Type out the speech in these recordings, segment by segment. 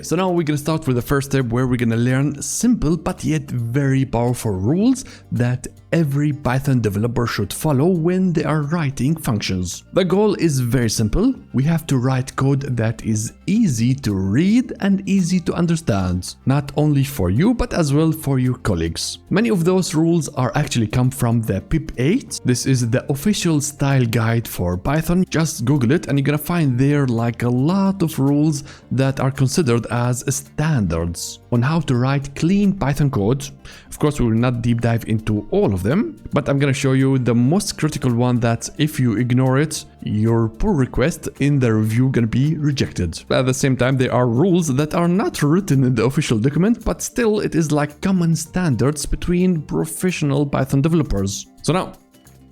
So now we're gonna start with the first step where we're gonna learn simple but yet very powerful rules that every Python developer should follow when they are writing functions. The goal is very simple. We have to write code that is easy to read and easy to understand, not only for you but as well for your colleagues. Many of those rules are actually come from the pip 8. This is the official style guide for Python. Just Google it and you're gonna find there like a lot of rules that are considered as standards on how to write clean Python code. Of course, we will not deep dive into all of them, but I'm gonna show you the most critical one that if you ignore it, your pull request in the review gonna be rejected. At the same time, there are rules that are not written in the official document, but still it is like common standards between professional Python developers. So now,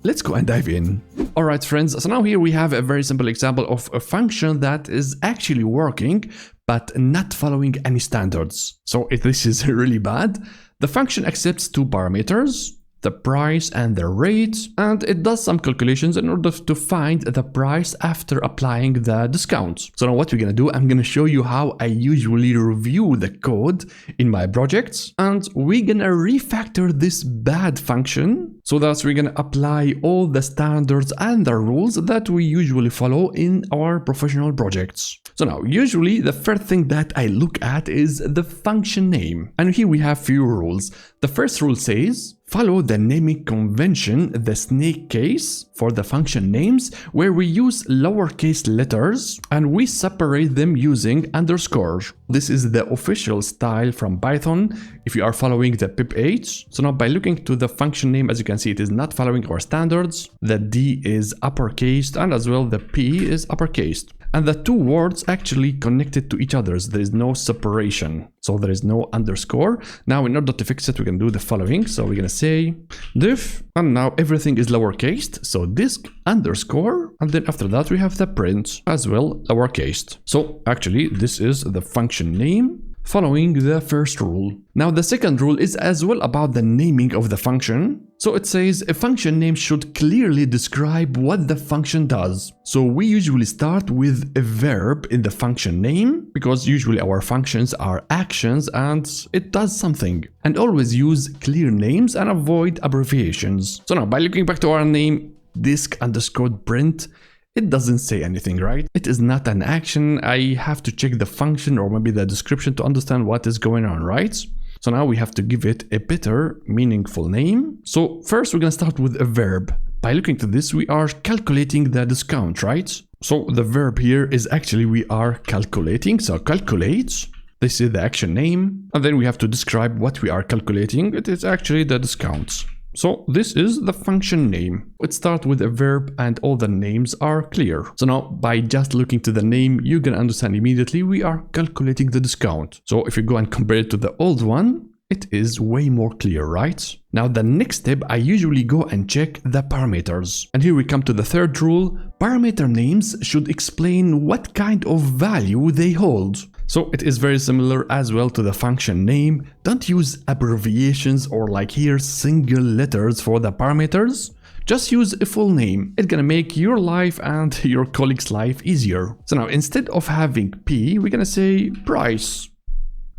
let's go and dive in. Alright friends, so now here we have a very simple example of a function that is actually working, but not following any standards. So if this is really bad, the function accepts two parameters, the price and the rate, and it does some calculations in order to find the price after applying the discount. So now what we're gonna do, I'm gonna show you how I usually review the code in my projects, and we're gonna refactor this bad function so that we're gonna apply all the standards and the rules that we usually follow in our professional projects. So now, usually the first thing that I look at is the function name. And here we have few rules. The first rule says, follow the naming convention, the snake case for the function names, where we use lowercase letters and we separate them using underscore. This is the official style from Python if you are following the pip 8. So now by looking to the function name, as you can see, it is not following our standards. The D is uppercase and as well the P is uppercase. And the two words actually connected to each other. There is no separation. So there is no underscore. Now in order to fix it, we can do the following. So we're gonna say diff, and now everything is lowercase. So disk underscore, and then after that we have the print as well lowercase. So actually this is the function name following the first rule. Now the second rule is as well about the naming of the function. So it says a function name should clearly describe what the function does. So we usually start with a verb in the function name because usually our functions are actions and it does something. And always use clear names and avoid abbreviations. So now by looking back to our name, disk underscore print, it doesn't say anything, right? It is not an action. I have to check the function or maybe the description to understand what is going on, right? So now we have to give it a better, meaningful name. So first we're gonna start with a verb. By looking to this, we are calculating the discount, right? So the verb here is actually we are calculating. So calculate, this is the action name. And then we have to describe what we are calculating. It is actually the discounts. So this is the function name. It starts with a verb and all the names are clear. So now by just looking to the name, you can understand immediately we are calculating the discount. So if you go and compare it to the old one, it is way more clear, right? Now the next step, I usually go and check the parameters. And here we come to the third rule. Parameter names should explain what kind of value they hold. So it is very similar as well to the function name. Don't use abbreviations or like here single letters for the parameters. Just use a full name. It's gonna make your life and your colleague's life easier. So now instead of having P, we're gonna say price.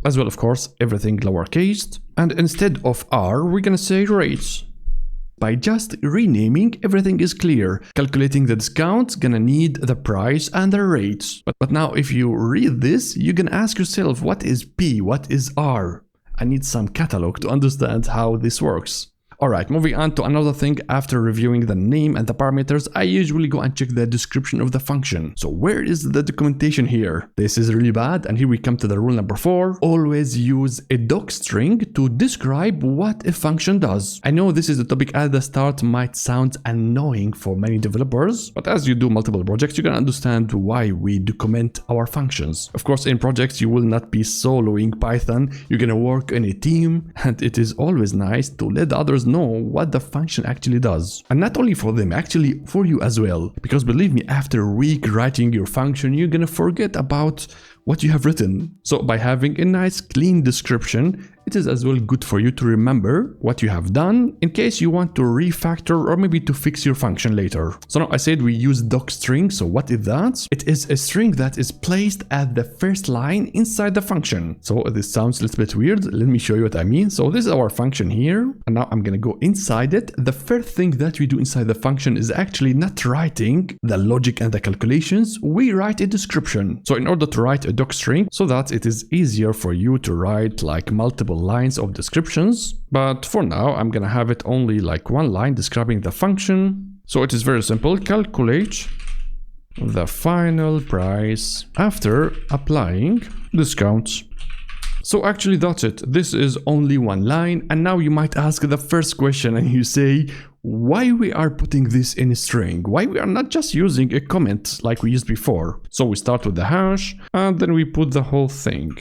As well, of course, everything lowercase. And instead of R, we're gonna say rate. By just renaming, everything is clear. Calculating the discount, gonna need the price and the rate. But now if you read this, you can ask yourself, what is P? What is R? I need some catalog to understand how this works. Alright, moving on to another thing. After reviewing the name and the parameters, I usually go and check the description of the function. So where is the documentation here? This is really bad, and here we come to the rule number 4. Always use a docstring to describe what a function does. I know this is a topic at the start might sound annoying for many developers, but as you do multiple projects, you can understand why we document our functions. Of course, in projects, you will not be soloing Python. You're gonna work in a team, and it is always nice to let others know what the function actually does. And not only for them, actually for you as well. Because believe me, after a week writing your function, you're gonna forget about what you have written. So by having a nice clean description, it is as well good for you to remember what you have done in case you want to refactor or maybe to fix your function later. So now I said we use Docstring. So what is that? It is a string that is placed at the first line inside the function. So this sounds a little bit weird. Let me show you what I mean. So this is our function here, and now I'm gonna go inside it. The first thing that we do inside the function is actually not writing the logic and the calculations. We write a description. So in order to write a docstring, so that it is easier for you to write like multiple lines of descriptions, but for now I'm gonna have it only like one line describing the function. So it is very simple. Calculate the final price after applying discounts. So actually that's it. This is only one line. And now you might ask the first question and you say, why we are putting this in a string? Why we are not just using a comment like we used before? So we start with the hash and then we put the whole thing.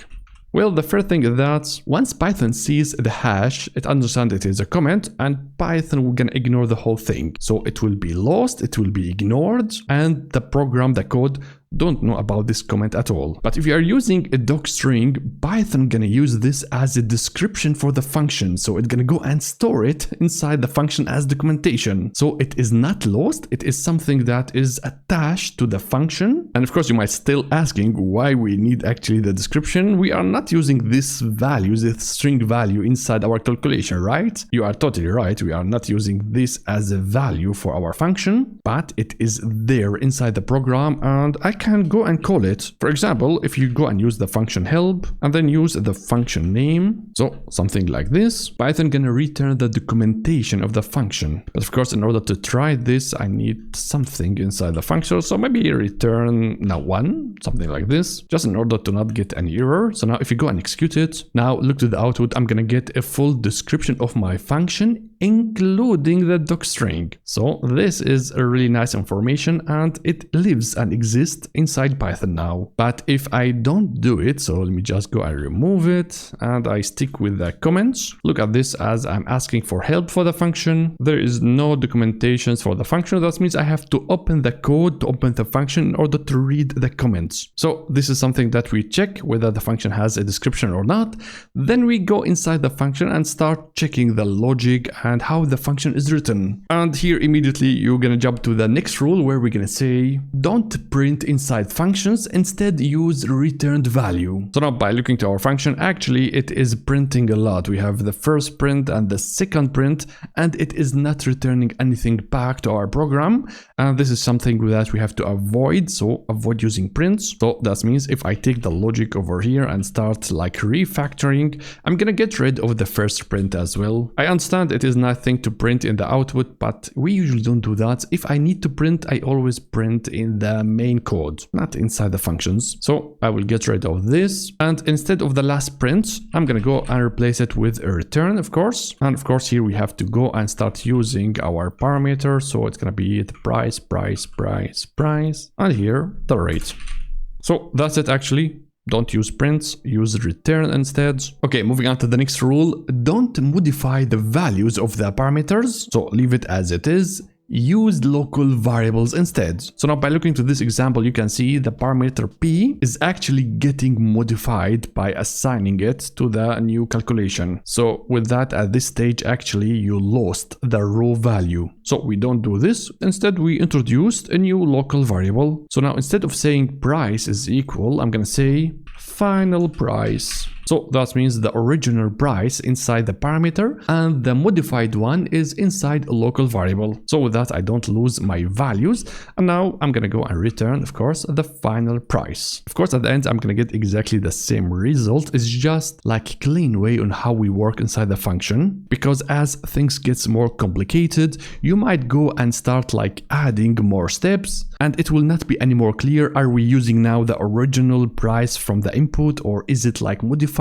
Well, the first thing is that once Python sees the hash, it understands it is a comment, and Python will gonna ignore the whole thing. So it will be lost, it will be ignored, and the program, the code, don't know about this comment at all. But if you are using a docstring, Python gonna use this as a description for the function. So it's gonna go and store it inside the function as documentation. So it is not lost, it is something that is attached to the function. And of course you might still asking why we need actually the description. We are not using this value, this string value inside our calculation, right? You are totally right. We are not using this as a value for our function, but it is there inside the program, and I can go and call it. For example, if you go and use the function help and then use the function name, so something like this, Python gonna return the documentation of the function. But of course, in order to try this, I need something inside the function. So maybe return now 1, something like this, just in order to not get any error. So now if you go and execute it, now look to the output, I'm gonna get a full description of my function, including the docstring. So this is a really nice information, and it lives and exists inside Python now. But if I don't do it, so let me just go and remove it, and I stick with the comments. Look at this, as I'm asking for help for the function. There is no documentations for the function. That means I have to open the code to open the function in order to read the comments. So this is something that we check whether the function has a description or not. Then we go inside the function and start checking the logic and how the function is written. And here immediately you're gonna jump to the next rule where we're gonna say don't print inside functions, instead use returned value. So now by looking to our function, actually it is printing a lot. We have the first print and the second print, and it is not returning anything back to our program. And this is something that we have to avoid. So avoid using prints. So that means if I take the logic over here and start like refactoring, I'm gonna get rid of the first print as well. I understand it is nothing to print in the output, but we usually don't do that. If I need to print, I always print in the main code, not inside the functions. So I will get rid of this, and instead of the last print, I'm gonna go and replace it with a return, of course. And of course here we have to go and start using our parameter. So it's gonna be the price, and here the rate. So that's it actually. Don't use prints, use return instead. Okay, moving on to the next rule. Don't modify the values of the parameters. So leave it as it is. Use local variables instead. So now by looking to this example, you can see the parameter P is actually getting modified by assigning it to the new calculation. So with that, at this stage, actually you lost the raw value. So we don't do this. Instead, we introduced a new local variable. So now instead of saying price is equal, I'm gonna say final price. So that means the original price inside the parameter and the modified one is inside a local variable. So with that, I don't lose my values. And now I'm gonna go and return, of course, the final price. Of course, at the end, I'm gonna get exactly the same result. It's just like a clean way on how we work inside the function. Because as things gets more complicated, you might go and start like adding more steps, and it will not be any more clear. Are we using now the original price from the input, or is it like modified?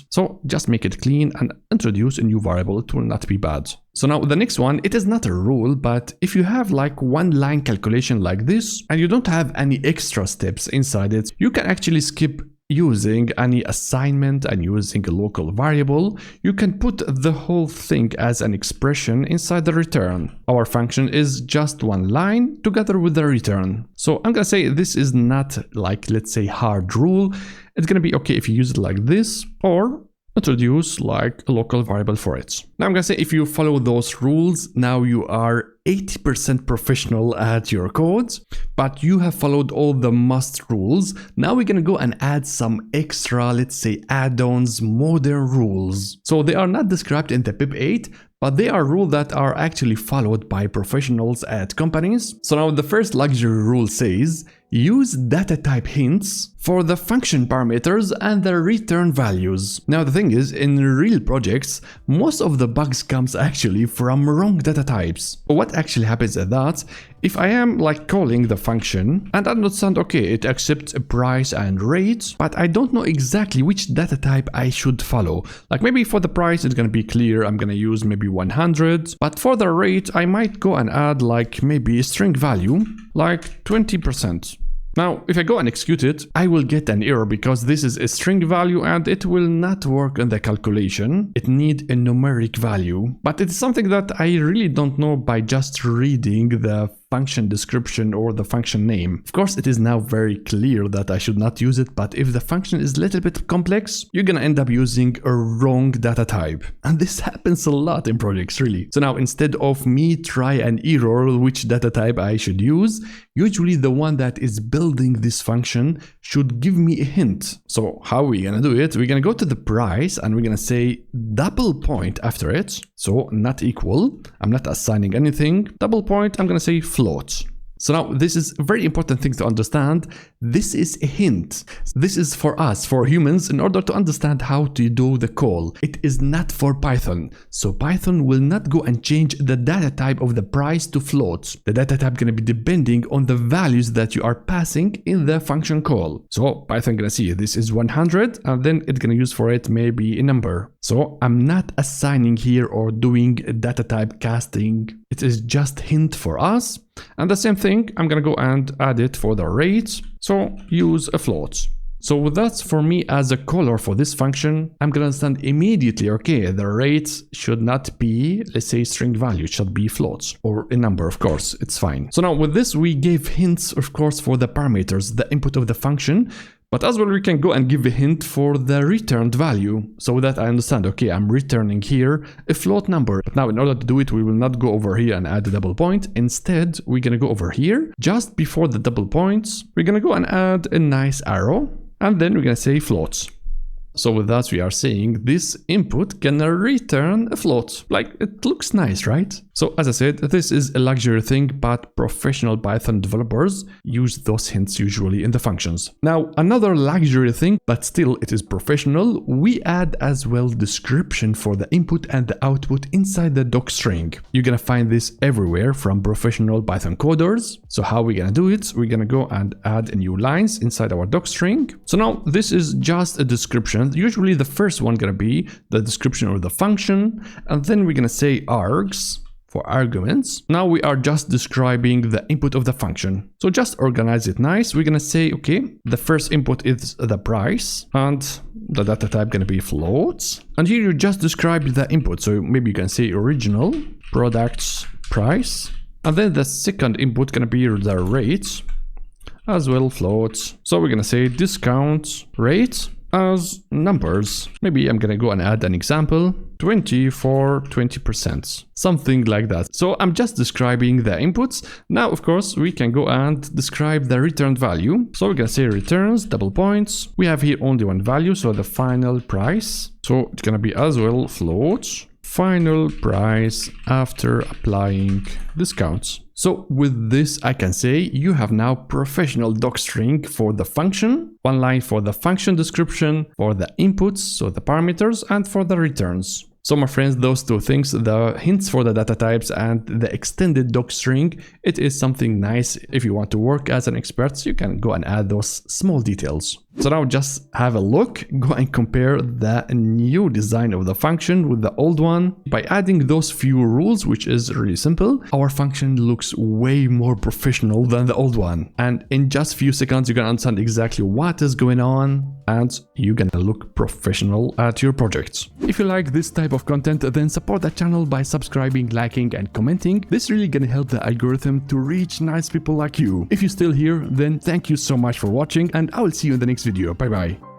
So just make it clean and introduce a new variable. It will not be bad. So now the next one, it is not a rule, but if you have like one line calculation like this and you don't have any extra steps inside it, you can actually skip using any assignment and using a local variable. You can put the whole thing as an expression inside the return. Our function is just one line together with the return. So I'm gonna say this is not like, let's say, hard rule. It's gonna be okay if you use it like this, or introduce like a local variable for it. Now I'm gonna say if you follow those rules, now you are 80% professional at your code, but you have followed all the must rules. Now we're gonna go and add some extra, let's say, add-ons, modern rules. So they are not described in the pip 8, but they are rules that are actually followed by professionals at companies. So now the first luxury rule says, use data type hints for the function parameters and the return values. Now the thing is, in real projects, most of the bugs comes actually from wrong data types. What actually happens is that if I am like calling the function and I understand, okay, it accepts a price and rate, but I don't know exactly which data type I should follow. Like maybe for the price, it's gonna be clear, I'm gonna use maybe 100, but for the rate, I might go and add like maybe a string value, like 20%. Now, if I go and execute it, I will get an error because this is a string value and it will not work in the calculation. It needs a numeric value, but it's something that I really don't know by just reading the function description or the function name. Of course, it is now very clear that I should not use it, but if the function is a little bit complex, you're gonna end up using a wrong data type. And this happens a lot in projects, really. So now instead of me try and error which data type I should use, usually the one that is building this function should give me a hint. So how are we gonna do it? We're gonna go to the price and we're gonna say double point after it. So not equal, I'm not assigning anything. Double point, I'm gonna say float. So now this is a very important thing to understand. This is a hint. This is for us, for humans, in order to understand how to do the call. It is not for Python. So Python will not go and change the data type of the price to float. The data type gonna be depending on the values that you are passing in the function call. So Python gonna see this is 100 and then it's gonna use for it maybe a number. So I'm not assigning here or doing data type casting. It is just hint for us. And the same thing, I'm gonna go and add it for the rate. So use a float. So that's for me as a caller for this function. I'm gonna understand immediately, okay, the rate should not be, let's say, string value, it should be floats or a number, of course, it's fine. So now with this, we gave hints, of course, for the parameters, the input of the function. But as well, we can go and give a hint for the returned value so that I understand, okay, I'm returning here a float number. But now in order to do it, we will not go over here and add a double point. Instead, we're going to go over here just before the double points. We're going to go and add a nice arrow and then we're going to say floats. So with that, we are saying this input can return a float. Like, it looks nice, right? So as I said, this is a luxury thing, but professional Python developers use those hints usually in the functions. Now, another luxury thing, but still it is professional, we add as well description for the input and the output inside the Docstring. You're gonna find this everywhere from professional Python coders. So how we're gonna do it? We're gonna go and add a new lines inside our Docstring. So now this is just a description. Usually the first one gonna be the description of the function, and then we're gonna say args for arguments. Now we are just describing the input of the function. So just organize it nice. We're gonna say, okay, the first input is the price and the data type gonna be floats. And here you just describe the input. So maybe you can say original products price. And then the second input gonna be the rate as well floats. So we're gonna say discount rate as numbers. Maybe I'm gonna go and add an example, 20 for 20%, something like that. So I'm just describing the inputs. Now, of course, we can go and describe the returned value. So we're gonna say returns, double points. We have here only one value, so the final price. So it's gonna be as well float, final price after applying discounts. So with this, I can say you have now professional docstring for the function, one line for the function description, for the inputs, so the parameters, and for the returns. So my friends, those two things, the hints for the data types and the extended docstring, it is something nice. If you want to work as an expert, you can go and add those small details. So now just have a look, go and compare the new design of the function with the old one. By adding those few rules, which is really simple, our function looks way more professional than the old one. And in just few seconds, you're gonna understand exactly what is going on and you're gonna look professional at your projects. If you like this type of content, then support the channel by subscribing, liking, and commenting. This really gonna help the algorithm to reach nice people like you. If you're still here, then thank you so much for watching and I will see you in the next video. Bye bye.